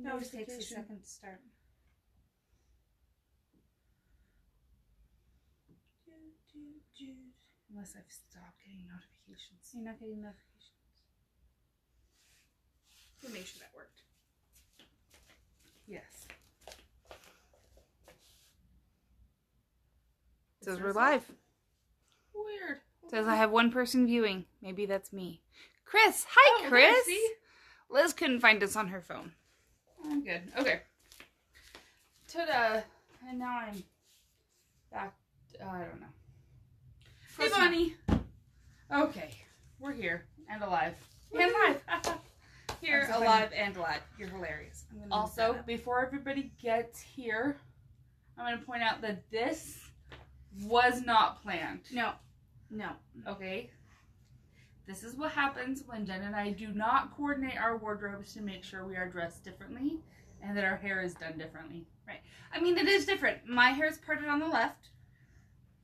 It always takes a second to start. Unless I've stopped getting notifications. You're not getting notifications. We'll make sure that worked. Yes. It says we're live. Weird. It says I have one person viewing. Maybe that's me. Chris. Hi, Chris. There, see? Liz couldn't find us on her phone. I'm good. Okay. Ta-da. And now I'm back. I don't know. Hey, Bonnie. Okay. We're here and alive. And live. Here, alive and alive. You're hilarious. Also, before everybody gets here, I'm going to point out that this was not planned. No. No. Okay? This is what happens when Jen and I do not coordinate our wardrobes to make sure we are dressed differently and that our hair is done differently. Right. I mean, it is different. My hair is parted on the left.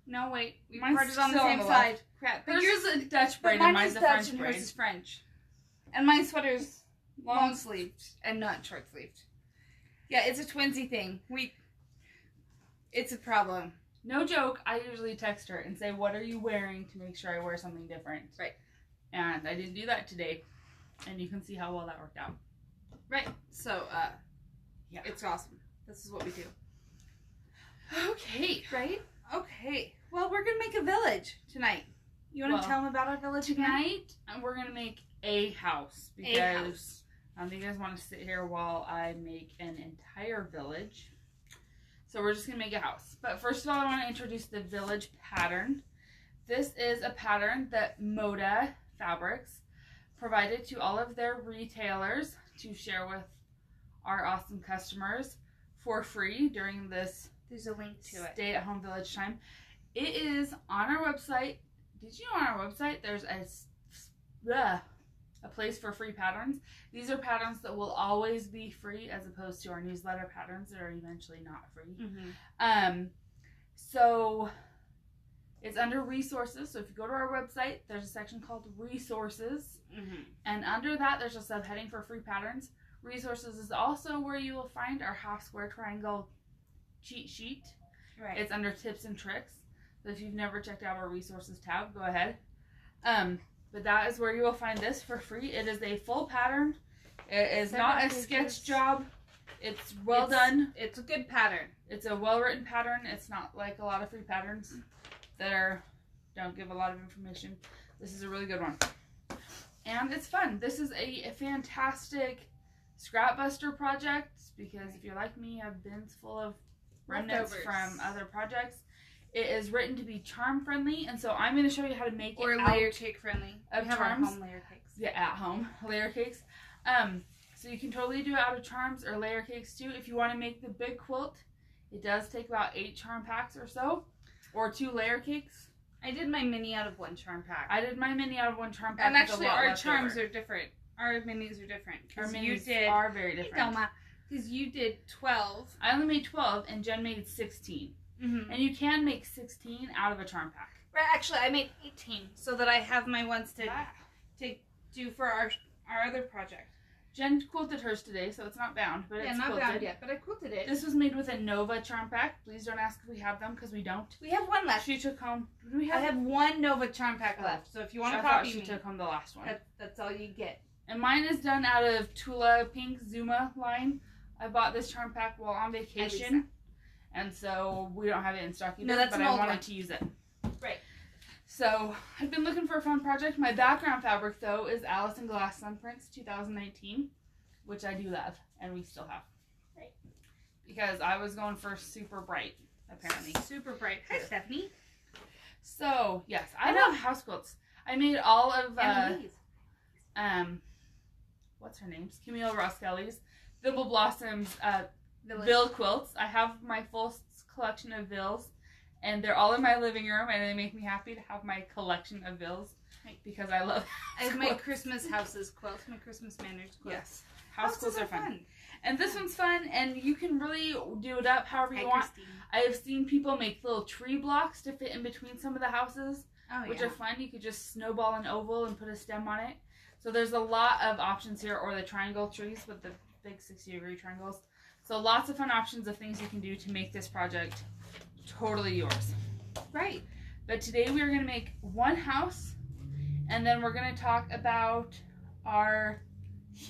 No, wait. Mine's parted on the same side. Crap. But yours is a Dutch braid and mine's a French braid. Hers is French. And my sweater's long sleeved and not short sleeved. Yeah, it's a twinsy thing. It's a problem. No joke, I usually text her and say, what are you wearing to make sure I wear something different? Right. And I didn't do that today. And you can see how well that worked out. Right. So, yeah, it's awesome. This is what we do. Okay. Right? Okay. Well, we're going to make a village tonight. You want to tell them about our village tonight? We're going to make a house. Because I don't think you guys want to sit here while I make an entire village. So we're just going to make a house. But first of all, I want to introduce the village pattern. This is a pattern that Moda Fabrics provided to all of their retailers to share with our awesome customers for free during this There's a link to it. Stay-at-home village time. It is on our website. Did you know on our website there's a place for free patterns? These are patterns that will always be free as opposed to our newsletter patterns that are eventually not free. Mm-hmm. So it's under resources. So if you go to our website, there's a section called resources. Mm-hmm. And under that, there's a subheading for free patterns. Resources is also where you will find our half square triangle cheat sheet. Right. It's under tips and tricks. So if you've never checked out our resources tab, go ahead. But that is where you will find this for free. It is a full pattern. It is not a sketch job. It's well done. It's a good pattern. It's a well-written pattern. It's not like a lot of free patterns that don't give a lot of information. This is a really good one. And it's fun. This is a fantastic scrap buster project because if you're like me, I have bins full of remnants from other projects. It is written to be charm friendly, and so I'm going to show you how to make or layer cake friendly. Of we have charms. Our home layer cakes. Yeah, at home layer cakes. So you can totally do it out of charms or layer cakes too. If you want to make the big quilt, it does take about 8 charm packs or so, or 2 layer cakes. I did my mini out of 1 charm pack. I did my mini out of 1 charm pack. And actually, our charms are different. Our minis are different. Our minis are very different. Because you did 12. I only made 12, and Jen made 16. Mm-hmm. And you can make 16 out of a charm pack. Right, actually, I made 18, so that I have my ones to do for our other project. Jen quilted hers today, so it's not bound, but it's not quilted. bound yet, but I quilted it. This was made with a Nova charm pack. Please don't ask if we have them, because we don't. We have 1 left. She took home. Do we I have 1 Nova charm pack left, so if you want to copy she took home the last one. That's all you get. And mine is done out of Tula Pink Zuma line. I bought this charm pack while on vacation, and so we don't have it in stock either, but I wanted to use it. Right. So I've been looking for a fun project. My background fabric, though, is Alice in Glass Sunprints 2019, which I do love, and we still have. Right. Because I was going for super bright, apparently. Super bright. Hi, Stephanie. So, yes, I love house quilts. I made all of, what's her name? Camille Ross Kelly's Thimble Blossoms Vill quilts. I have my full collection of Vills, and they're all in my living room, and they make me happy to have my collection of Vills because I love I have my Christmas houses quilt, my Christmas manners quilt. Yes. House quilts are fun. And this one's fun, and you can really do it up however you want. Christine. I have seen people make little tree blocks to fit in between some of the houses, which are fun. You could just snowball an oval and put a stem on it. So there's a lot of options here, or the triangle trees with the big 60-degree triangles. So lots of fun options of things you can do to make this project totally yours. Right. But today we are going to make one house, and then we're going to talk about our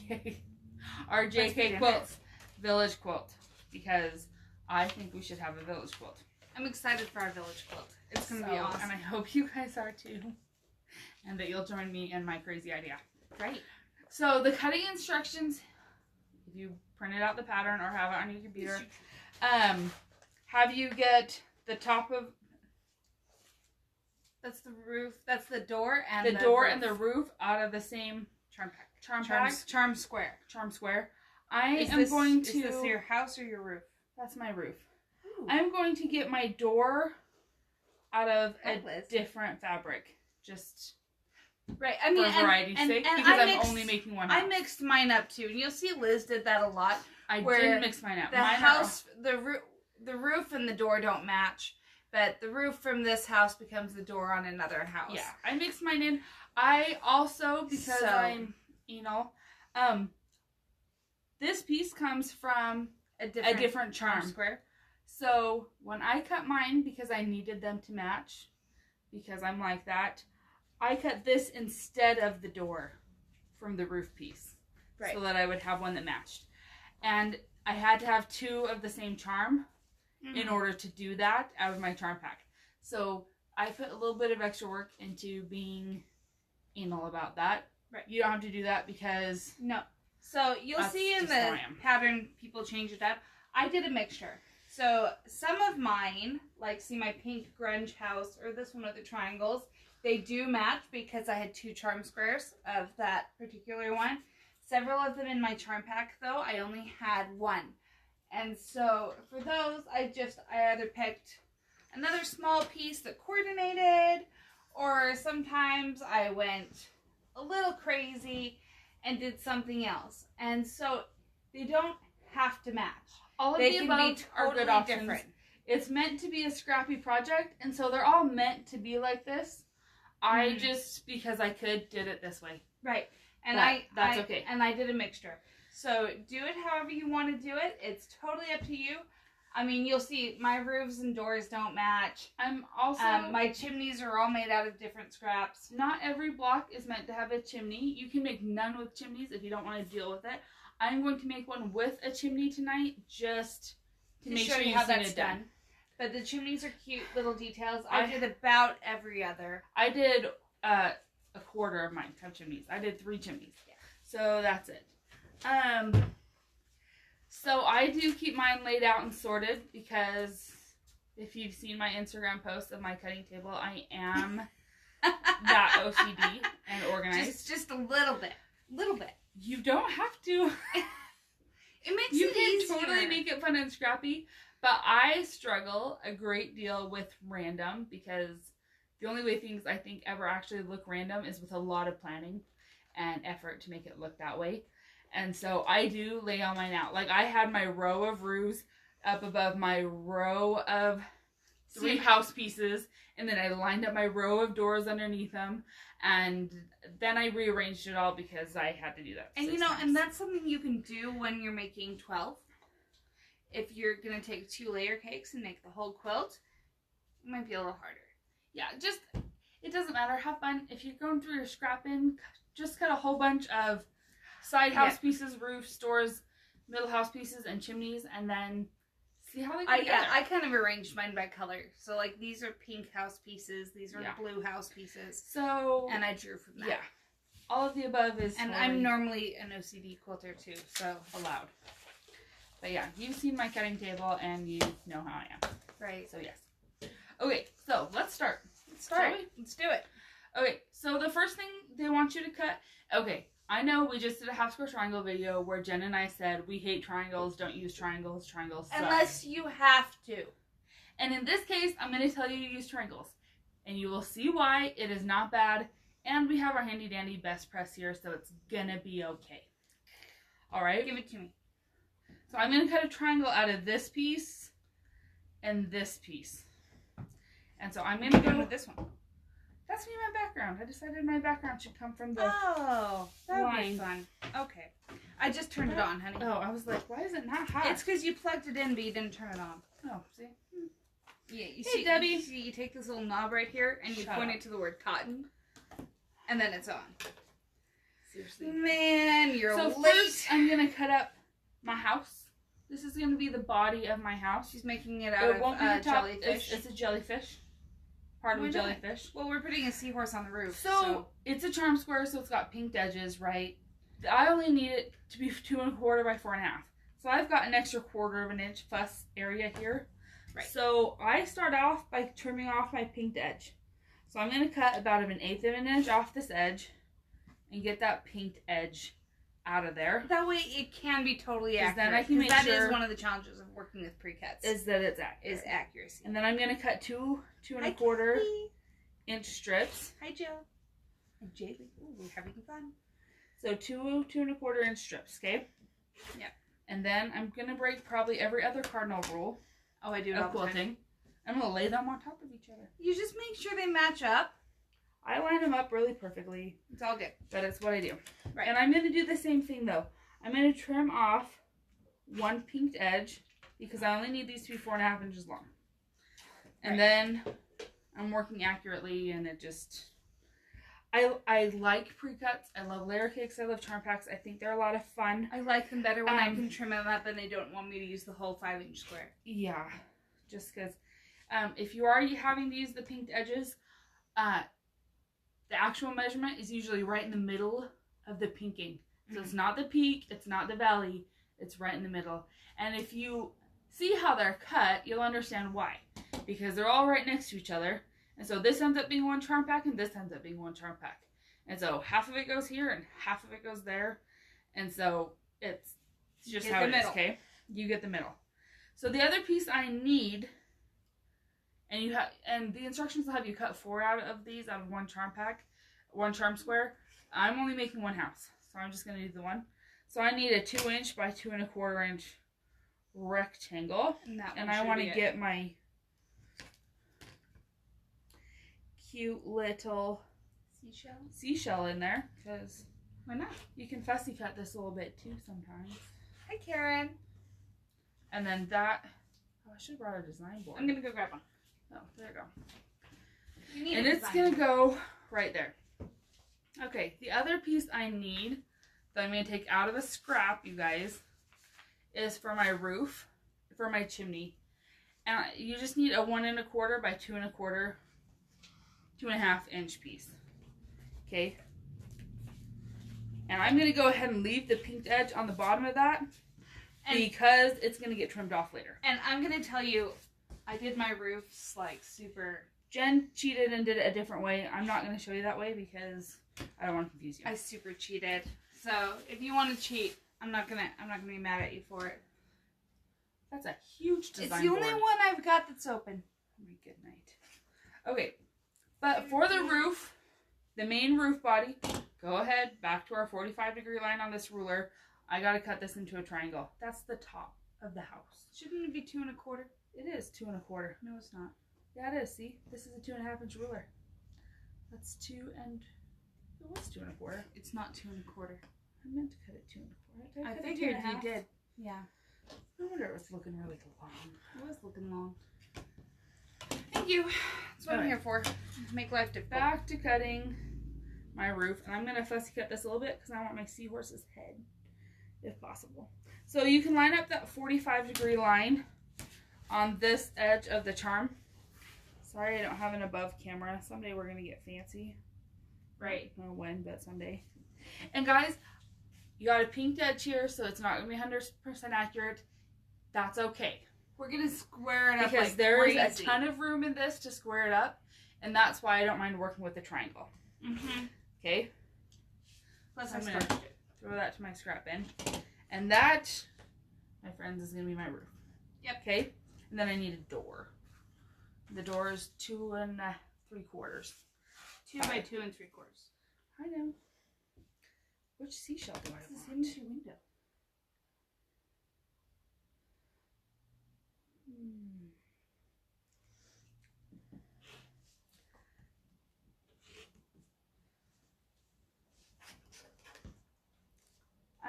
JK Quilts village quilt, because I think we should have a village quilt. I'm excited for our village quilt. It's going to be awesome. And I hope you guys are too. And that you'll join me in my crazy idea. Right. So the cutting instructions, if you printed out the pattern or have it on your computer, have you get the top of... That's the roof. That's the door and the door roof. And the roof out of the same charm square. Is this your house or your roof? That's my roof. Ooh. I'm going to get my door out of a different fabric. Just right. For variety's sake, because I'm only making one house. I mixed mine up too, and you'll see Liz did that a lot. I did mix mine up. The roof and the door don't match, but the roof from this house becomes the door on another house. Yeah, I mixed mine in. I also, because I'm anal, this piece comes from a different charm square. So when I cut mine, because I needed them to match, because I'm like that, I cut this instead of the door from the roof piece. Right. So that I would have one that matched. And I had to have two of the same charm in order to do that out of my charm pack. So I put a little bit of extra work into being anal about that. Right. You don't have to do that because... No. So you'll see in the pattern people change it up. I did a mixture. So some of mine, like see my pink grunge house or this one with the triangles, they do match because I had two charm squares of that particular one. Several of them in my charm pack though, I only had one. And so for those, I either picked another small piece that coordinated, or sometimes I went a little crazy and did something else. And so they don't have to match. All of the above are good options. Different. It's meant to be a scrappy project, and so they're all meant to be like this. I just, because I could, did it this way. Right. And that's okay. And I did a mixture. So do it however you want to do it. It's totally up to you. I mean, you'll see my roofs and doors don't match. I'm also... my chimneys are all made out of different scraps. Not every block is meant to have a chimney. You can make none with chimneys if you don't want to deal with it. I'm going to make one with a chimney tonight, just to make sure you how that's done. But the chimneys are cute little details. I did about every other. I did a quarter of mine have chimneys. I did 3 chimneys. Yeah. So that's it. So I do keep mine laid out and sorted because if you've seen my Instagram posts of my cutting table, I am that OCD and organized. Just a little bit. Little bit. You don't have to. It makes you it can easier. Totally make it fun and scrappy, but I struggle a great deal with random because the only way things I think ever actually look random is with a lot of planning and effort to make it look that way. And so I do lay all mine out. Like I had my row of roofs up above my row of 3 house pieces, and then I lined up my row of doors underneath them, and then I rearranged it all because I had to do that. And and that's something you can do when you're making 12. If you're going to take 2 layer cakes and make the whole quilt, it might be a little harder. Yeah, it doesn't matter. Have fun. If you're going through your scrapping, just cut a whole bunch of side house pieces, roofs, doors, middle house pieces, and chimneys, and then see how they go together. I kind of arranged mine by color. So, like, these are pink house pieces. These are blue house pieces. So... And I drew from that. Yeah. All of the above is... And I'm normally an OCD quilter, too, so... Allowed. But, yeah, you've seen my cutting table, and you know how I am. Right. So, yes. Okay, so, let's start. Shall we? Let's do it. Okay, so the first thing they want you to cut... Okay, I know we just did a half square triangle video where Jen and I said we hate triangles, don't use triangles, triangles suck. Unless you have to. And in this case, I'm going to tell you to use triangles. And you will see why. It is not bad. And we have our handy dandy best press here, so it's going to be okay. Alright? Give it to me. So I'm going to cut a triangle out of this piece and this piece. And so I'm going to go with this one. That's me, my background. I decided my background should come from the that would be line. fun. Okay. I just turned it on, honey. Oh, I was like, why is it not hot? It's because you plugged it in, but you didn't turn it on. Oh, see? Yeah, you Hey, see, Debbie. you take this little knob right here, and you point it to the word cotton, and then it's on. Seriously. Man, you're so late. First, I'm going to cut up my house. This is going to be the body of my house. She's making it out of jellyfish. It's a jellyfish. Part of a jellyfish. Well, we're putting a seahorse on the roof. So, it's a charm square, so it's got pinked edges, right? I only need it to be 2 1/4 by 4 1/2. So I've got an extra 1/4 of an inch fuss area here. Right. So I start off by trimming off my pinked edge. So I'm going to cut about 1/8 of an inch off this edge and get that pinked edge out of there. That way it can be totally accurate. Then I can make that sure is one of the challenges of working with pre-cuts. Is that it's accurate. Is accuracy. And then I'm going to cut 2 1/4 inch strips. Hi, Joe. And Jaylee. Ooh, we're having fun. So 2 1/4 inch strips, okay? Yeah. And then I'm going to break probably every other cardinal rule. Oh, I do it all the time. I'm going to lay them on top of each other. You just make sure they match up. I line them up really perfectly. It's all good. But it's what I do. Right. And I'm going to do the same thing, though. I'm going to trim off one pinked edge because I only need these to be 4 1/2 inches long. And then I'm working accurately, and it just... I like pre-cuts. I love layer cakes. I love charm packs. I think they're a lot of fun. I like them better when I can trim them up and they don't want me to use the whole 5-inch square. Yeah. Just because if you are having to use the pinked edges, the actual measurement is usually right in the middle of the pinking. So it's not the peak, it's not the valley, it's right in the middle. And if you see how they're cut, you'll understand why. Because they're all right next to each other. And so this ends up being one charm pack, and this ends up being one charm pack. And so half of it goes here, and half of it goes there. And so it's just how it is, okay? You get the middle. So the other piece I need, and the instructions will have you cut 4 out of these out of one charm pack, one charm square. I'm only making one house, so I'm just going to do the one. So I need a 2 inch by 2 1/4 inch rectangle, and I want to get my cute little seashell in there, because why not? You can fussy cut this a little bit too sometimes. Hi, Karen. And then that, I should have brought a design board. I'm gonna go grab one. Oh, there you go. And it's gonna go right there. Okay, the other piece I need that I'm gonna take out of the scrap, you guys, is for my roof, for my chimney. And you just need a 1 1/4 by 2 1/4, 2 1/2 inch piece. Okay. And I'm going to go ahead and leave the pinked edge on the bottom of that because it's going to get trimmed off later. And I'm going to tell you, I did my roofs like super... Jen cheated and did it a different way. I'm not going to show you that way because I don't want to confuse you. I super cheated. So if you want to cheat, I'm not gonna be mad at you for it. That's a huge design It's the only one I've got that's open. Oh my good night. Okay. But for the roof, the main roof body, go ahead, back to our 45-degree line on this ruler. I got to cut this into a triangle. That's the top of the house. Shouldn't it be 2 1/4? It is 2 1/4. No, it's not. Yeah, it is. See? This is a 2 1/2 inch ruler. That's 2 and... It was 2 1/4. It's not 2 1/4. I meant to cut it 2 1/4. I figured you did. Yeah. No wonder it was looking really long. It was looking long. Thank you. That's what I'm here for. Make life difficult. Back to cutting my roof. And I'm going to fussy cut this a little bit because I want my seahorse's head, if possible. So you can line up that 45-degree line on this edge of the charm. Sorry I don't have an above camera. Someday we're going to get fancy. Right. I don't know when, but someday. And guys, you got a pinked edge here, so it's not going to be 100% accurate. That's okay. We're going to square it up because like there is crazy. a ton of room in this to square it up. And that's why I don't mind working with the triangle. Mm-hmm. Okay? Plus I'm going to throw that to my scrap bin. And that, my friends, is going to be my roof. Yep. Okay? And then I need a door. The door is 2 3/4. 2 by 2 3/4. I know. Which seashell do I want? It's the same as your window.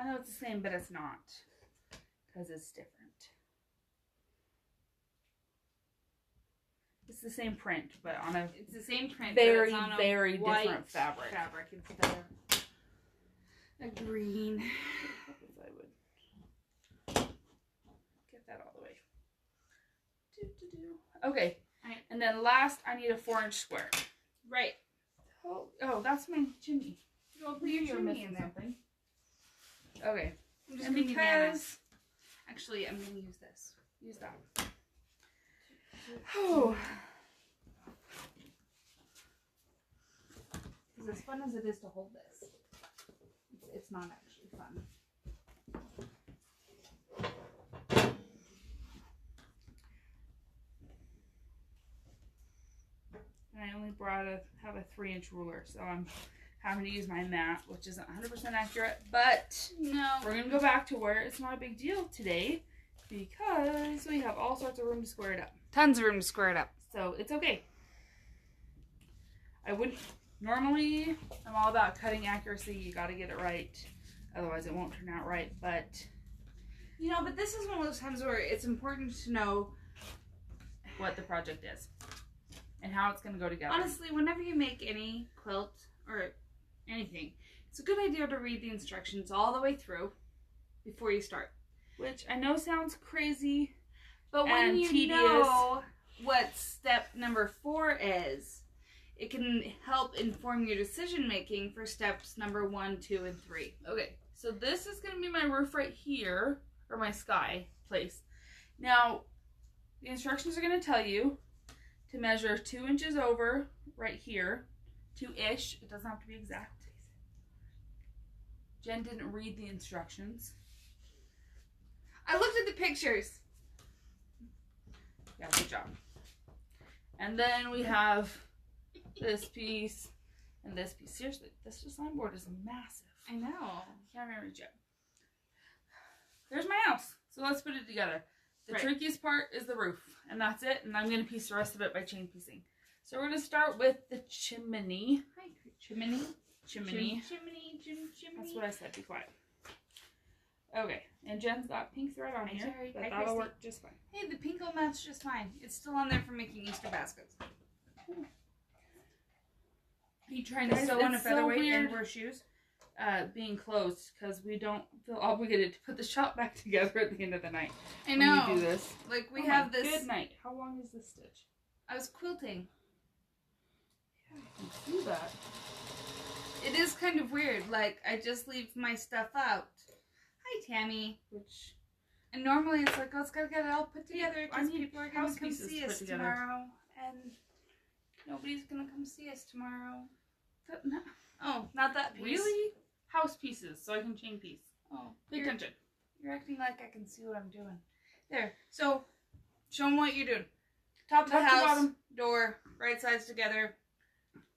I know it's the same, but it's not. Because it's different. It's the same print, but on a it's the same print, very, but it's on very a white different fabric. instead of a green. I would get that all the way. Okay, right. And then last, I need a 4-inch square. Right. Oh, that's my chimney. Well, put your chimney in there. Something. Okay. I'm just and gonna because actually, I'm gonna use this. use that. Oh. As fun as it is to hold this, it's not actually fun. And I only have a 3-inch ruler, so I'm having to use my mat, which isn't 100% accurate, but no, we're going to go back to where it's not a big deal today because we have all sorts of room to square it up. Tons of room to square it up. So it's okay. Normally, I'm all about cutting accuracy. You got to get it right. Otherwise, it won't turn out right, but but this is one of those times where it's important to know what the project is and how it's going to go together. Honestly, whenever you make any quilt or anything, it's a good idea to read the instructions all the way through before you start. Which I know sounds crazy, but when you tedious. know what step number 4 is, it can help inform your decision making for steps number 1, 2, and 3. Okay, so this is going to be my roof right here, or my sky place. Now, the instructions are going to tell you to measure 2 inches over right here, 2-ish. It doesn't have to be exact. Jen didn't read the instructions. I looked at the pictures. Yeah, good job. And then we have this piece and this piece. Seriously, this design board is massive. I know. I can't remember it yet. There's my house. So let's put it together. The trickiest part is the roof. And that's it. And I'm going to piece the rest of it by chain piecing. So we're going to start with the chimney. Hi, chimney. Chimney. Chimney. That's what I said. Be quiet. Okay. And Jen's got pink thread on here. Sorry. But Hi, that'll Christy. work just fine. Hey, the pink will match just fine. It's still on there for making Easter baskets. Are you trying to sew on a featherweight and wear shoes? Being closed because we don't feel obligated to put the shop back together at the end of the night. I know. When we do this. Like we have this. Good night. How long is this stitch? I was quilting. Yeah, I can see that. It is kind of weird. Like I just leave my stuff out. Hi, Tammy. And normally it's like, oh, it's gotta get it all put together because people are gonna come see us tomorrow, and nobody's gonna come see us tomorrow. Oh, not that piece. Really? House pieces, so I can chain piece. Oh, pay attention. You're acting like I can see what I'm doing. There. So, show them what you're doing. Top of the house, bottom, door, right sides together,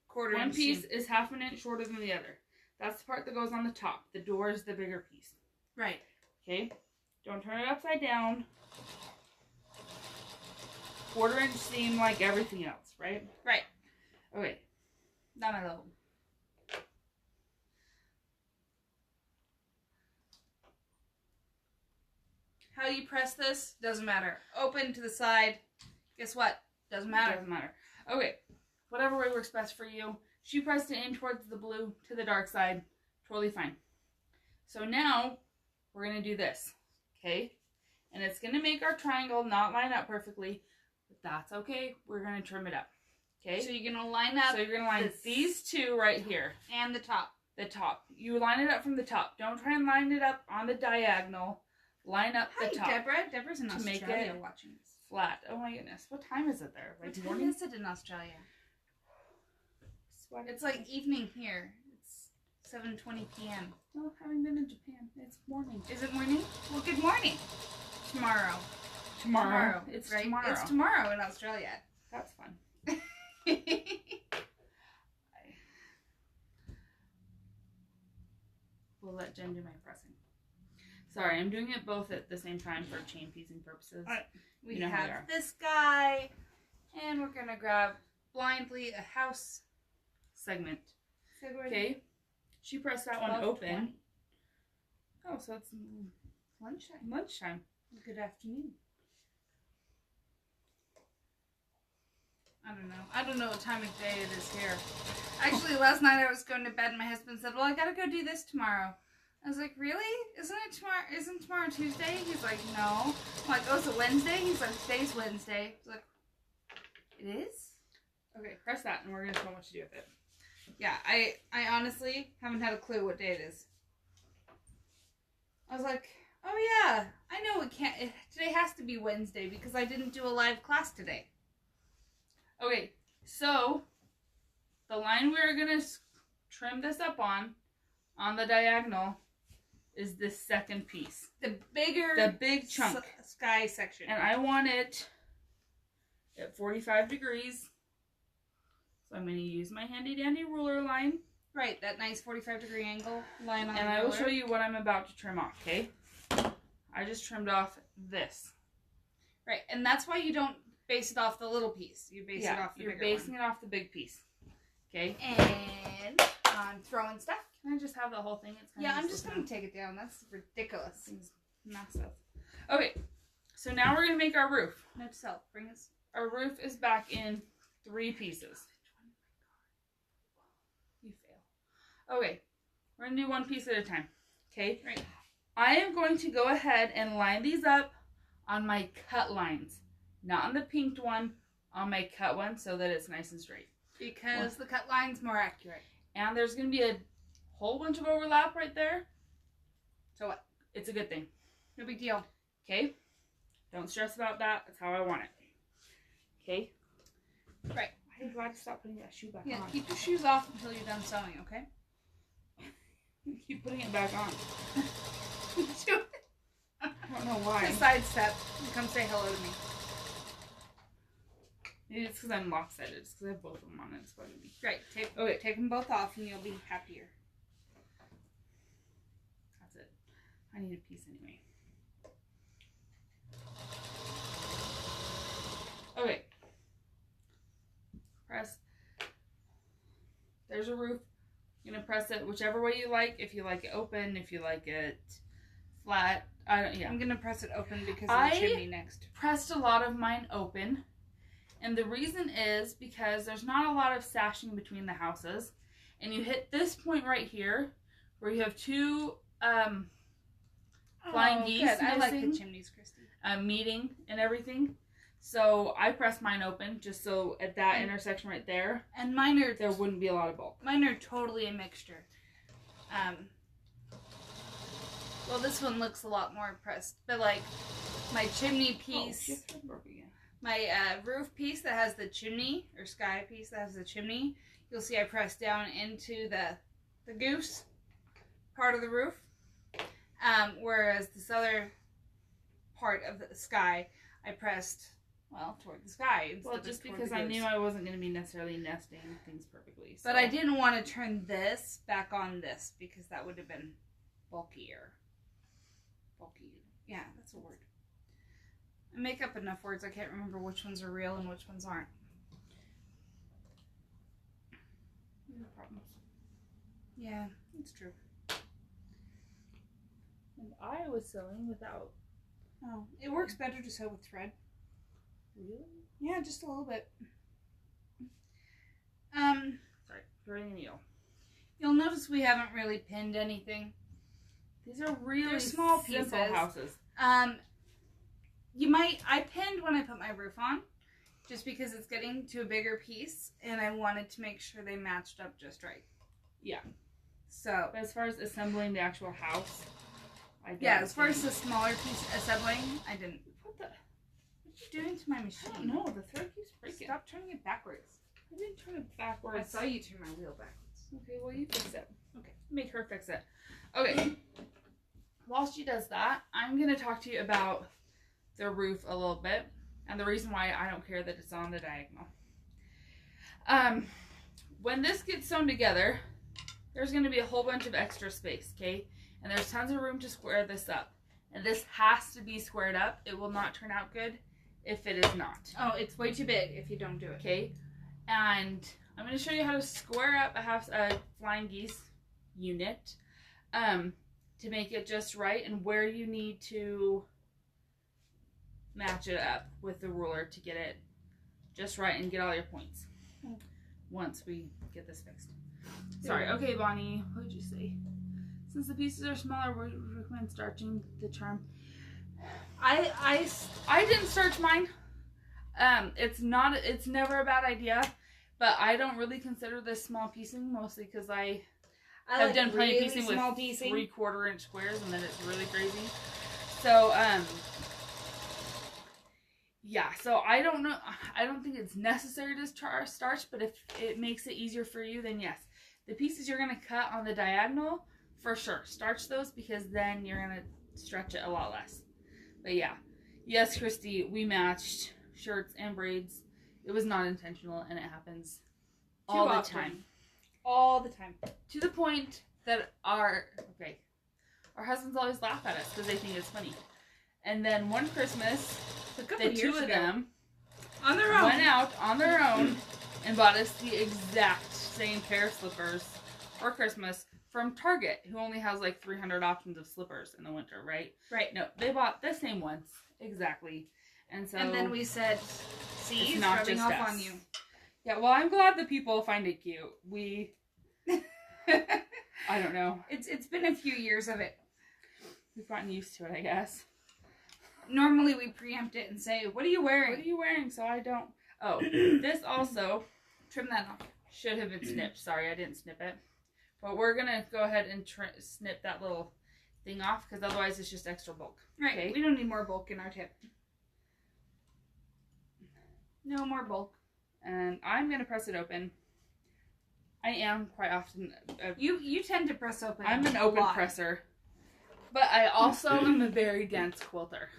quarter inch. One piece is 1/2 inch shorter than the other. That's the part that goes on the top. The door is the bigger piece. Right. Okay. Don't turn it upside down. 1/4 inch seam like everything else, right? Right. Okay. Not my little. How you press this doesn't matter. Open to the side. Guess what? Doesn't matter. Doesn't matter. Okay. Whatever way works best for you. She pressed it in towards the blue to the dark side. Totally fine. So now we're going to do this. Okay? And it's going to make our triangle not line up perfectly. But that's okay. We're going to trim it up. Okay? So you're going to line up. So you're going to line these two right here. And the top. The top. You line it up from the top. Don't try and line it up on the diagonal. Line up the top. Deborah. Deborah's in Australia watching this. Flat. Oh my goodness. What time is it there? Like what time is it in Australia? It's like evening here. It's 7:20 p.m. Well, having been in Japan, it's morning. Is it morning? Well, good morning. Tomorrow. It's right? tomorrow. It's tomorrow in Australia. That's fun. We'll let Jen do my pressing. Sorry, I'm doing it both at the same time for chain piecing purposes. We have this guy, and we're going to grab blindly a house segment. Okay. She pressed that one open. 20. Oh, Oh, so it's lunchtime. Lunchtime. Good afternoon. I don't know. I don't know what time of day it is here. Actually, last night I was going to bed and my husband said, well, I gotta go do this tomorrow. I was like, really? Isn't tomorrow Tuesday? He's like, no. I'm like, oh, it's a Wednesday? He's like, today's Wednesday. I was like, it is? Okay, press that and we're going to tell what to do with it. Yeah, I honestly haven't had a clue what day it is. I was like, oh yeah, I know today has to be Wednesday because I didn't do a live class today. Okay, so the line we're going to trim this up on the diagonal, is this second piece. The big chunk. Sky section. And I want it at 45 degrees. So I'm going to use my handy dandy ruler line. Right, that nice 45-degree angle line on the ruler. And I will show you what I'm about to trim off, okay? I just trimmed off this. Right, and that's why you don't base it off the little piece. You base it off the bigger one. You're basing it off the big piece. Okay? And I'm throwing stuff. Can I just have the whole thing? It's kind of I'm just going to take it down. That's ridiculous. It's massive. Okay, so now we're going to make our roof. Note to self, bring us. Our roof is back in 3 pieces. You fail. Okay, we're going to do 1 piece at a time. Okay? Right. I am going to go ahead and line these up on my cut lines. Not on the pinked one, on my cut one so that it's nice and straight. Because the cut line's more accurate. And there's going to be a whole bunch of overlap right there. So what? It's a good thing. No big deal. Okay? Don't stress about that. That's how I want it. Okay? Right. I'm glad to stop putting that shoe back on. Yeah, keep your shoes off until you're done sewing, okay? Keep putting it back on. I don't know why. Just sidestep and come say hello to me. Maybe it's because I'm lopsided. It's because I have both of them on and it's bugging me. Right. Take them both off and you'll be happier. That's it. I need a piece anyway. Okay. Press. There's a roof. You're going to press it whichever way you like. If you like it open, if you like it flat. I'm going to press it open because of the chimney next. Pressed a lot of mine open. And the reason is because there's not a lot of sashing between the houses. And you hit this point right here where you have 2 flying geese missing, I like the chimneys, Christy. Meeting and everything. So I pressed mine open just so at that intersection right there. And there wouldn't be a lot of bulk. Mine are totally a mixture. Well, this one looks a lot more pressed. But like my chimney piece... My roof piece that has the chimney, or sky piece that has the chimney, you'll see I pressed down into the goose part of the roof. Whereas this other part of the sky, I pressed, toward the sky. Well, just because I knew I wasn't going to be necessarily nesting things perfectly. So. But I didn't want to turn this back on this because that would have been bulkier. Yeah, that's a word. I make up enough words I can't remember which ones are real and which ones aren't. No problems. Yeah, it's true. And I was sewing without. Oh, it works better to sew with thread. Really? Yeah, just a little bit. Sorry, throwing a needle. You'll notice we haven't really pinned anything. These are really They're small pieces. houses. I pinned when I put my roof on, just because it's getting to a bigger piece, and I wanted to make sure they matched up just right. Yeah. So. But as far as assembling the actual house, I didn't. Yeah, as far as the smaller piece assembling, I didn't. What are you doing to my machine? I don't know. The thread keeps breaking. Stop turning it backwards. I didn't turn it backwards. I saw you turn my wheel backwards. Okay, well, you fix it. Okay. Make her fix it. Okay. While she does that, I'm going to talk to you about the roof a little bit and the reason why I don't care that it's on the diagonal. When this gets sewn together, there's going to be a whole bunch of extra space, okay? And there's tons of room to square this up. And this has to be squared up. It will not turn out good if it is not. Oh, it's way too big if you don't do it. Okay? And I'm going to show you how to square up a flying geese unit. to make it just right and where you need to match it up with the ruler to get it just right and get all your points once we get this fixed. Sorry. Okay, Bonnie, what did you say? Since the pieces are smaller, we recommend starching the charm. I didn't starch mine. It's never a bad idea, but I don't really consider this small piecing, mostly because I have done plenty of piecing with 3/4 inch squares, and then it's really crazy. So, yeah, so I don't know. I don't think it's necessary to starch, but if it makes it easier for you, then yes. The pieces you're going to cut on the diagonal, for sure, starch those, because then you're going to stretch it a lot less. But yeah, yes, Christy, we matched shirts and braids. It was not intentional, and it happens all the time. All the time. To the point that our husbands always laugh at us because they think it's funny. And then one Christmas, the two of them on their own went out on their own and bought us the exact same pair of slippers for Christmas from Target, who only has like 300 options of slippers in the winter, right? Right. No, they bought the same ones exactly, and then we said, "See, it's not rubbing just off us." on you." Yeah, well, I'm glad the people find it cute. We, I don't know. It's been a few years of it. We've gotten used to it, I guess. Normally we preempt it and say, "What are you wearing?" What are you wearing? So I don't. Oh, this also trim that off. Should have been snipped. Sorry, I didn't snip it. But we're gonna go ahead and snip that little thing off because otherwise it's just extra bulk. Right. Okay? We don't need more bulk in our tip. No more bulk. And I'm gonna press it open. I am quite often. You tend to press open. I'm an open presser, but I also am a very dense quilter,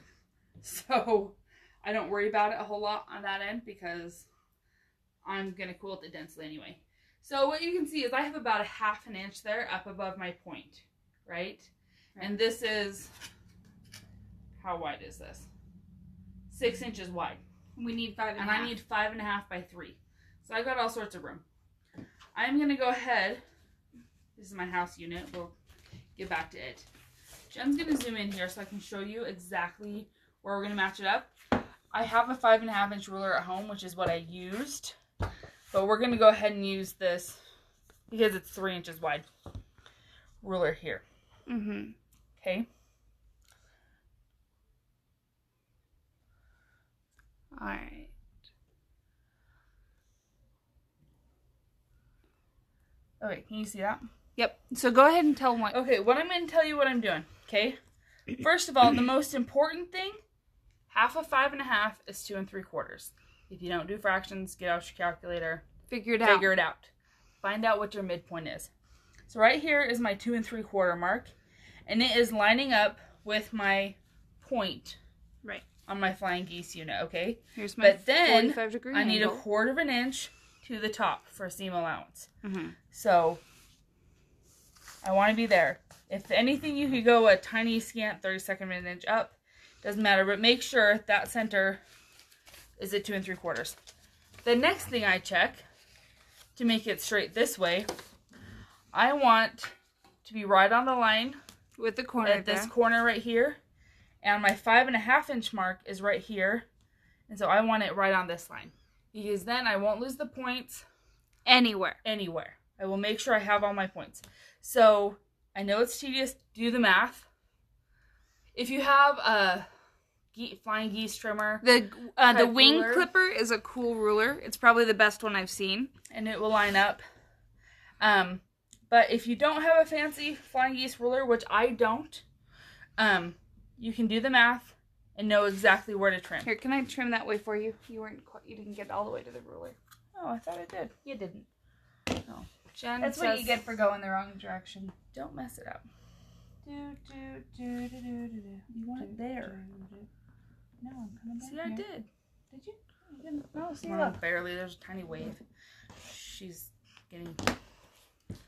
so I don't worry about it a whole lot on that end because I'm gonna quilt it densely anyway. So what you can see is I have about 1/2 inch there up above my point, right? And this is, how wide is this? 6 inches wide. We need 5.5. And I need 5.5 by 3. So I've got all sorts of room. I'm going to go ahead. This is my house unit. We'll get back to it. Jen's going to zoom in here so I can show you exactly where we're going to match it up. I have a 5.5 inch ruler at home, which is what I used. But we're going to go ahead and use this because it's 3 inches wide ruler here. Mm-hmm. Okay. All right. Okay, can you see that? Yep. So go ahead and tell them what. Okay, what I'm going to tell you what I'm doing. Okay. First of all, the most important thing, 1/2 of 5.5 is 2 3/4. If you don't do fractions, get out your calculator. Figure it out. Find out what your midpoint is. So right here is my 2 3/4 mark, and it is lining up with my point. Right. On my flying geese unit, okay? Here's my 45-degree I need 1/4 inch to the top for a seam allowance. Mm-hmm. So I want to be there. If anything, you could go a tiny scant 32nd of an inch up. Doesn't matter, but make sure that center is at 2 3/4. The next thing I check to make it straight this way, I want to be right on the line with the corner at this corner right here. And my 5.5 inch mark is right here. And so I want it right on this line. Because then I won't lose the points anywhere. I will make sure I have all my points. So I know it's tedious. Do the math. If you have a flying geese trimmer, the wing ruler. Clipper is a cool ruler. It's probably the best one I've seen. And it will line up. But if you don't have a fancy flying geese ruler, which I don't, you can do the math and know exactly where to trim. Here, can I trim that way for you? You didn't get all the way to the ruler. Oh, I thought I did. You didn't. No. Jen That's what you get for going the wrong direction. Don't mess it up. You want it there. No, I'm coming back. See, I did. Did you? I didn't. Oh, see, well, barely. There's a tiny wave. She's getting...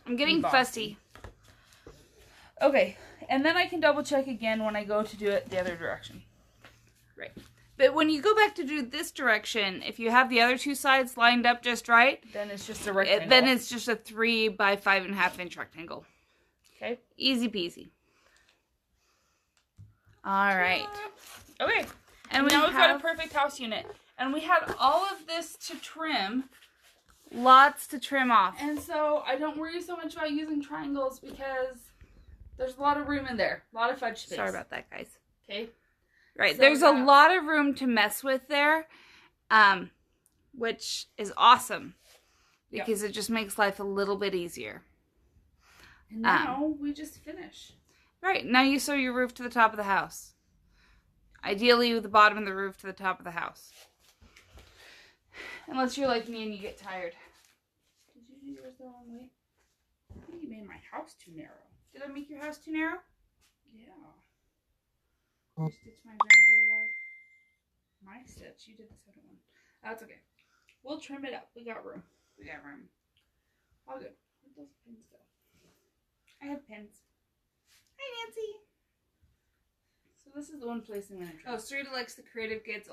I'm getting fussy. Okay, and then I can double check again when I go to do it the other direction. Right. But when you go back to do this direction, if you have the other two sides lined up just right, then it's just a rectangle. Then it's just a 3 by 5.5 inch rectangle. Okay. Easy peasy. All right. Okay. And now we've got a perfect house unit. And we had all of this to trim. Lots to trim off. And so I don't worry so much about using triangles because there's a lot of room in there. A lot of fudge space. Sorry about that, guys. Okay. Right. So there's a lot of room to mess with there, which is awesome because it just makes life a little bit easier. And now we just finish. Right. Now you sew your roof to the top of the house. Ideally, the bottom of the roof to the top of the house. Unless you're like me and you get tired. Did you do yours the wrong way? I think you made my house too narrow. Did I make your house too narrow? Yeah. You stitched mine down a little wide. My stitch. You did the second one. That's okay. We'll trim it up. We got room. We got room. All good. Where'd those pins go? I have pins. Hi, Nancy. So this is the one place I'm going to trim. Oh, Sarita likes the Creative Grids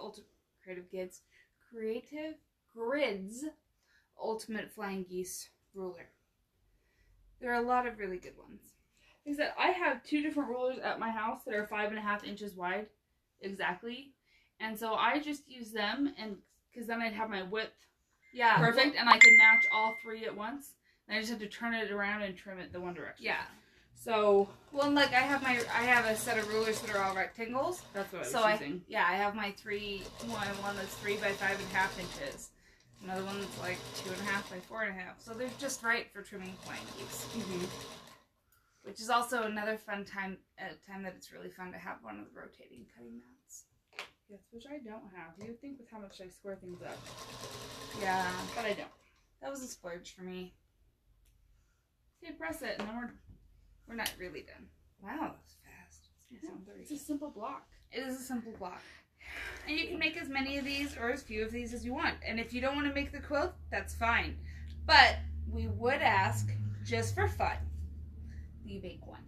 Ultimate Flying Geese ruler. There are a lot of really good ones. Like I said, I have 2 different rulers at my house that are 5.5 inches wide, exactly. And so I just use them, and because then I'd have my width perfect, and I could match all 3 at once. And I just have to turn it around and trim it the one direction. Yeah. So, well, like I have a set of rulers that are all rectangles. That's what I was using. I have my one that's 3 by 5.5 inches. Another one that's like 2.5 by 4.5. So they're just right for trimming flying geese. Mm-hmm. Which is also another fun time that it's really fun to have one of the rotating cutting mats. Yes, which I don't have. You would think with how much I square things up. Yeah. But I don't. That was a splurge for me. Okay, press it, and then we're not really done. Wow, that was fast. It's a simple block. It is a simple block. And you can make as many of these or as few of these as you want. And if you don't want to make the quilt, that's fine. But we would ask, just for fun, that you make one.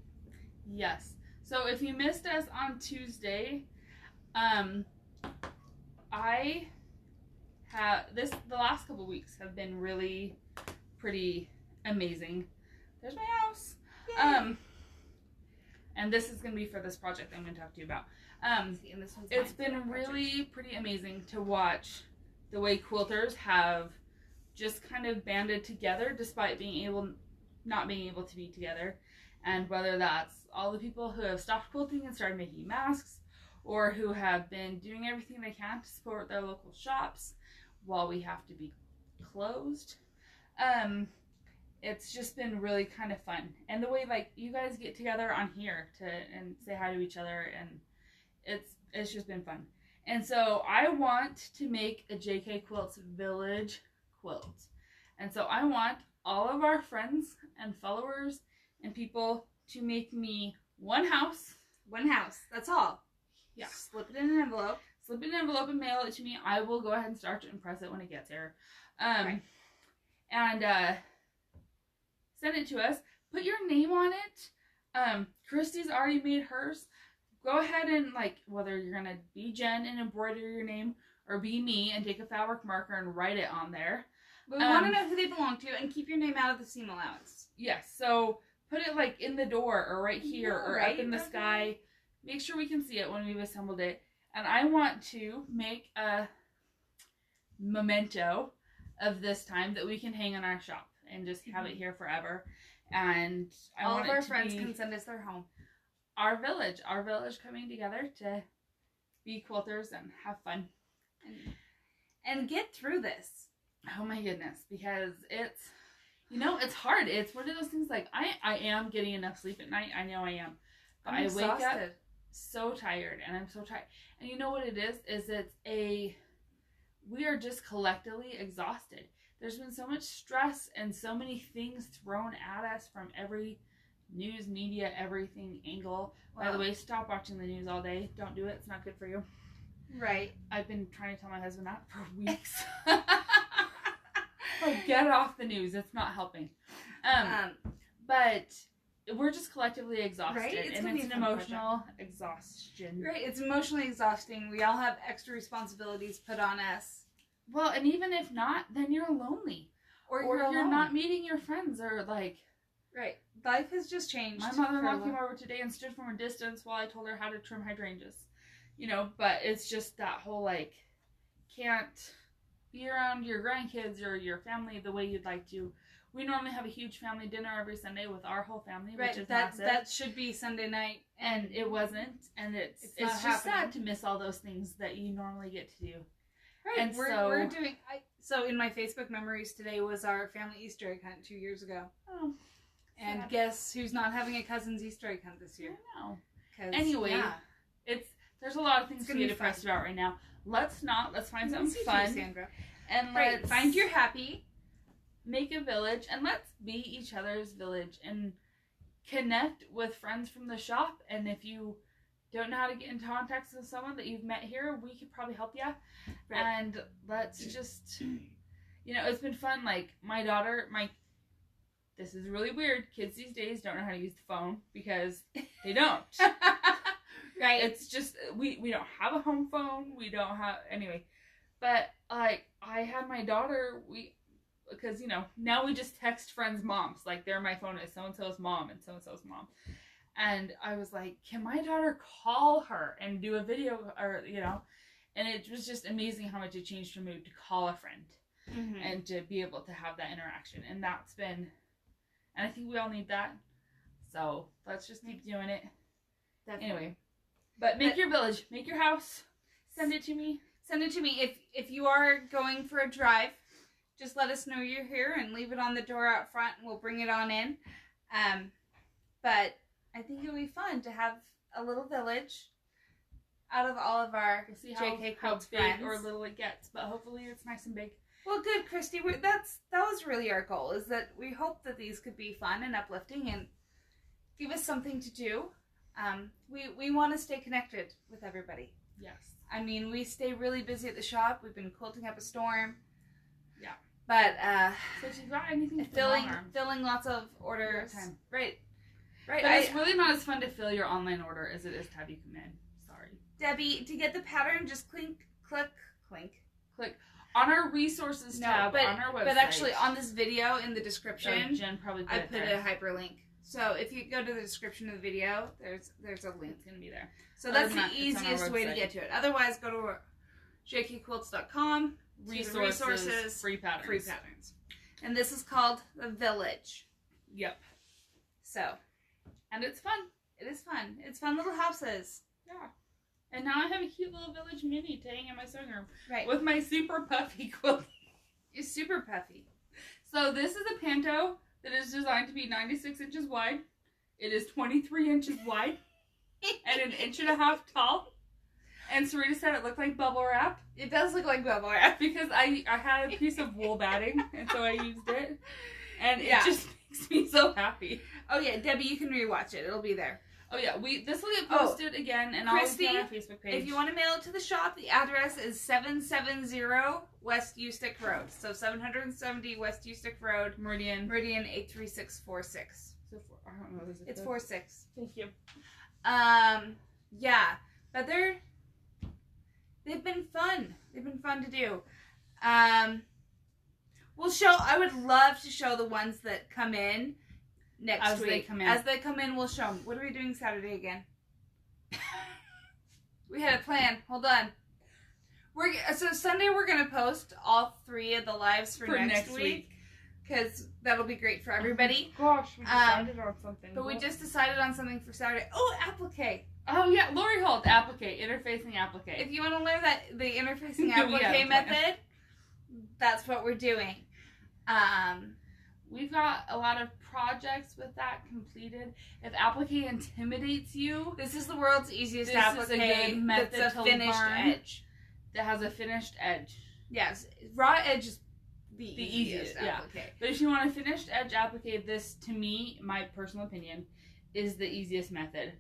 Yes. So if you missed us on Tuesday, the last couple weeks have been really pretty amazing. There's my house. Yay. And this is going to be for this project I'm going to talk to you about. It's been really pretty amazing to watch the way quilters have just kind of banded together despite not being able to be together. And whether that's all the people who have stopped quilting and started making masks, or who have been doing everything they can to support their local shops while we have to be closed. It's just been really kind of fun. And the way like you guys get together on here and say hi to each other, and it's just been fun. And so I want to make a JK Quilts village quilt. And so I want all of our friends and followers and people to make me one house. One house. That's all. Yeah. Slip it in an envelope. Slip it in an envelope and mail it to me. I will go ahead and start and press it when it gets here. Right. And send it to us. Put your name on it. Christy's already made hers. Go ahead and, like, whether you're going to be Jen and embroider your name, or be me and take a fabric marker and write it on there. But we want to know who they belong to and keep your name out of the seam allowance. Yes, so put it, like, in the door or right here or up in the sky. Make sure we can see it when we've assembled it. And I want to make a memento of this time that we can hang in our shop and just have it here forever. And all of our friends can send us their home. Our village coming together to be quilters and have fun. And get through this. Oh my goodness, because it's hard. It's one of those things like, I am getting enough sleep at night. I know I am. But I wake up so tired, and I'm so tired. And you know what it is we are just collectively exhausted. There's been so much stress and so many things thrown at us from every news, media, everything angle. Wow. By the way, stop watching the news all day. Don't do it. It's not good for you. Right. I've been trying to tell my husband that for weeks. Oh, get off the news. It's not helping. But we're just collectively exhausted. Right? It's an emotional exhaustion. Right. It's emotionally exhausting. We all have extra responsibilities put on us. Well, and even if not, then you're lonely. Or you're not meeting your friends, or like, Right. Life has just changed. My mother-in-law came over today and stood from a distance while I told her how to trim hydrangeas. You know, but it's just that whole, like, can't be around your grandkids or your family the way you'd like to. We normally have a huge family dinner every Sunday with our whole family, which is massive. That should be Sunday night. And it wasn't. And it's just sad to miss all those things that you normally get to do. Right. And we're doing... So in my Facebook memories today was our family Easter egg hunt 2 years ago. Oh. And guess who's not having a cousin's Easter egg hunt this year? I know. Anyway, there's a lot of things to be depressed about right now. Let's find something fun. Sandra. And let's find your happy. Make a village, and let's be each other's village and connect with friends from the shop. And if you don't know how to get in contact with someone that you've met here, we could probably help you. Right. And let's just, you know, it's been fun. Like, my daughter, this is really weird. Kids these days don't know how to use the phone because they don't. Right. It's just, we don't have a home phone. We don't have, anyway. But, like, I had my daughter, because, you know, now we just text friends' moms. Like, there my phone is, so-and-so's mom and so-and-so's mom. And I was like, can my daughter call her and do a video, or, you know? And it was just amazing how much it changed her mood to call a friend. Mm-hmm. And to be able to have that interaction. And that's been, and I think we all need that. So, let's just keep doing it. Definitely. Anyway. But make your village. Make your house. Send it to me. Send it to me. If you are going for a drive, just let us know you're here and leave it on the door out front and we'll bring it on in. But I think it'll be fun to have a little village out of all of our JK Quilts friends. Or little it gets, but hopefully it's nice and big. Well, good, Christy. That was really our goal, is that we hope that these could be fun and uplifting and give us something to do. We want to stay connected with everybody. Yes. I mean, we stay really busy at the shop. We've been quilting up a storm. Yeah. But, so if you've got anything filling lots of orders. Time. Right. But it's really not as fun to fill your online order as it is to have you come in. Sorry. Debbie, to get the pattern, just click on our resources tab on our website. But actually, on this video in the description, Jen probably I put a hyperlink. So if you go to the description of the video, there's a link. It's going to be there. So that's the easiest way to get to it. Otherwise, go to jkquilts.com. Resources, free patterns. And this is called The Village. Yep. So. And it's fun. It is fun. It's fun little houses. Yeah. And now I have a cute little village mini to hang in my sewing room. Right. With my super puffy quilt. It's super puffy. So this is a panto that is designed to be 96 inches wide. It is 23 inches wide. And 1.5 inches tall. And Sarita said it looked like bubble wrap. It does look like bubble wrap. Because I had a piece of wool batting. And so I used it. And it just makes me so happy. Oh yeah, Debbie, you can rewatch it. It'll be there. Oh yeah, this will get posted again, and I'll be on our Facebook page. If you want to mail it to the shop, the address is 770 West Ustick Road. So 770 West Ustick Road, Meridian 83646. So I don't know. It's 46. Thank you. Yeah, but they've been fun. They've been fun to do. I would love to show the ones that come in next week. As they come in, we'll show them. What are we doing Saturday again? We had a plan. Hold on. So Sunday we're going to post all 3 of the lives for next week. Because that'll be great for everybody. Oh, gosh, we decided on something. But we just decided on something for Saturday. Oh, applique. Oh, yeah. Lori Holt, applique. Interfacing applique. If you want to learn the interfacing applique method, that's what we're doing. We've got a lot of projects with that completed. If applique intimidates you, this is the world's easiest applique. This is a good method that's a finished edge. That has a finished edge. Yes, raw edge is the easiest applique. Yeah. But if you want a finished edge applique, this, to me, my personal opinion, is the easiest method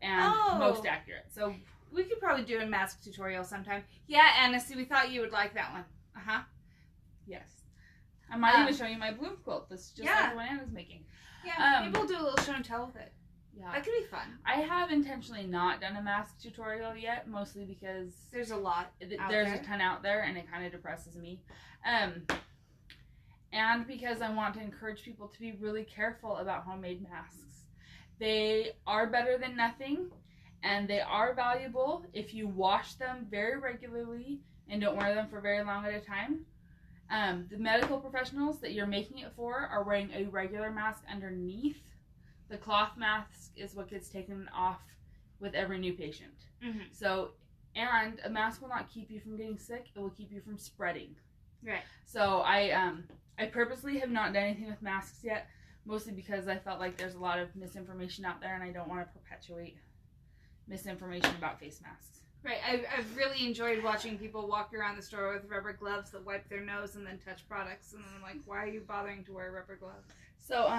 and most accurate. So we could probably do a mask tutorial sometime. Yeah, Anna, see, we thought you would like that one. Yes. I might even show you my bloom quilt. That's just like the one Anna's making. Yeah, maybe we'll do a little show and tell with it. Yeah. That could be fun. I have intentionally not done a mask tutorial yet, mostly because there's a lot there's a ton out there, and it kind of depresses me. and because I want to encourage people to be really careful about homemade masks. They are better than nothing, and they are valuable if you wash them very regularly and don't wear them for very long at a time. The medical professionals that you're making it for are wearing a regular mask underneath. The cloth mask is what gets taken off with every new patient. Mm-hmm. So, and a mask will not keep you from getting sick. It will keep you from spreading. Right. So I purposely have not done anything with masks yet, mostly because I felt like there's a lot of misinformation out there, and I don't want to perpetuate misinformation about face masks. Right. I've really enjoyed watching people walk around the store with rubber gloves that wipe their nose and then touch products, and I'm like, why are you bothering to wear rubber gloves? So,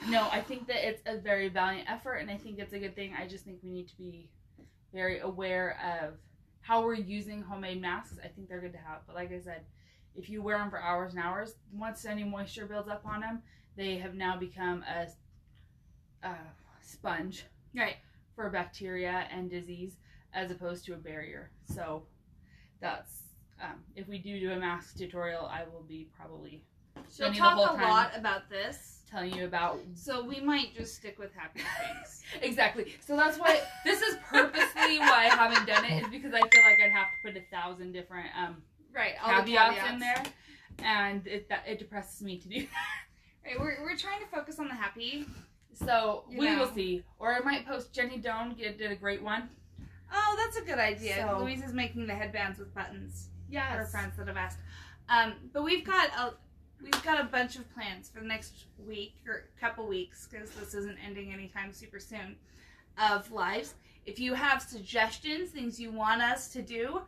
no, I think that it's a very valiant effort, and I think it's a good thing. I just think we need to be very aware of how we're using homemade masks. I think they're good to have, but like I said, if you wear them for hours and hours, once any moisture builds up on them, they have now become a sponge, right, for bacteria and disease, as opposed to a barrier. So that's if we do a mask tutorial, I will be probably she'll talk a lot about this, telling you about. So we might just stick with happy things. Exactly. So that's why this is purposely why I haven't done it, is because I feel like I'd have to put 1,000 different right, all caveats in there, and it depresses me to do that. Right, we're trying to focus on the happy. So we will see. Or I might post. Jenny Doan did a great one. Oh, that's a good idea. So, Louise is making the headbands with buttons. Yes. For friends that have asked. But we've got a bunch of plans for the next week or couple weeks, because this isn't ending anytime super soon, of lives. If you have suggestions, things you want us to do,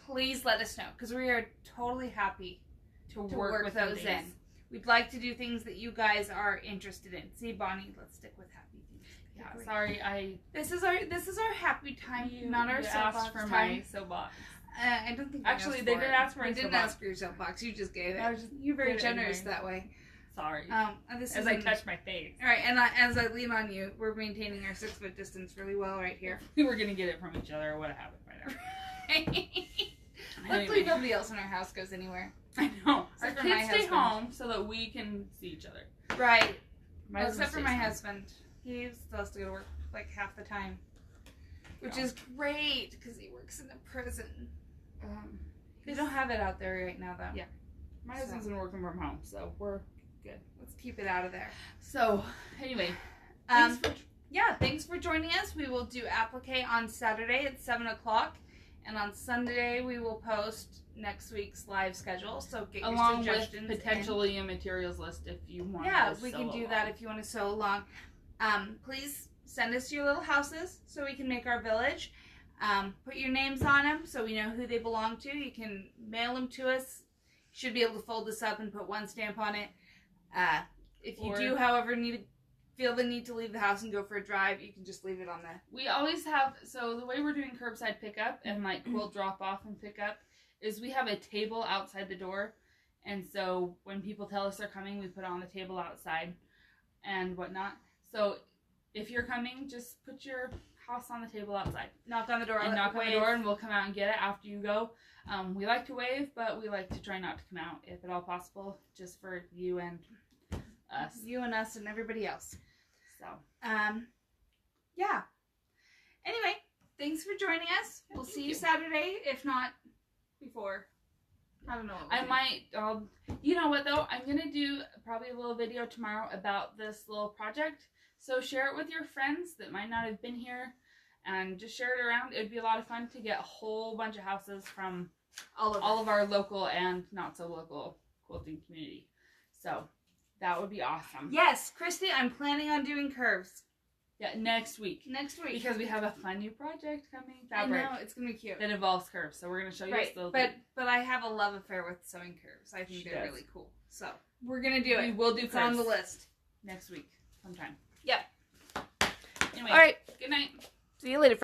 please let us know, because we are totally happy to work with those in. We'd like to do things that you guys are interested in. See, Bonnie, let's stick with happy things. Yeah, sorry, This is our happy time, not our soapbox for time. My soapbox. I don't think actually they didn't ask for my soapbox. They didn't ask for your soapbox. You just gave it. You're very generous that way. Sorry. As I touch my face. All right, and as I lean on you, we're maintaining our 6-foot distance really well right here. We were gonna get it from each other. Or what happened by now? Luckily, nobody else in our house goes anywhere. I know. Our kids stay home so that we can see each other. Right. Except for my husband. He still has to go to work like half the time. Which is great, because he works in a prison. They don't have it out there right now, though. Yeah. My husband's been working from home, so we're good. Let's keep it out of there. So, anyway. Thanks for joining us. We will do applique on Saturday at 7 o'clock. And on Sunday, we will post next week's live schedule. So get your suggestions. With potentially a materials list if you want to sew along. We can do that if you want to sew along. Please send us your little houses so we can make our village. Put your names on them so we know who they belong to. You can mail them to us. You should be able to fold this up and put one stamp on it. If you do, however, feel the need to leave the house and go for a drive, you can just leave it on there. We always have, so the way we're doing curbside pickup and like quilt drop off and pick up is we have a table outside the door. And so when people tell us they're coming, we put it on the table outside and whatnot. So if you're coming, just put your house on the table outside. Knock on the door. And knock on the door, and we'll come out and get it after you go. We like to wave, but we like to try not to come out if at all possible, just for you and us. You and us and everybody else. So, yeah. Anyway, thanks for joining us. We'll see you Saturday, if not before. I don't know. You know what though? I'm going to do probably a little video tomorrow about this little project. So share it with your friends that might not have been here, and just share it around. It would be a lot of fun to get a whole bunch of houses from all of our local and not so local quilting community. So that would be awesome. Yes, Christy, I'm planning on doing curves. Yeah, next week. Because we have a fun new project coming. Fabric. I know, it's going to be cute. That involves curves. So we're going to show you a little bit. But I have a love affair with sewing curves. I think they're really cool. So we're going to do it. We will do curves. It's on the list. Next week sometime. Yep. Anyway. All right. Good night. See you later.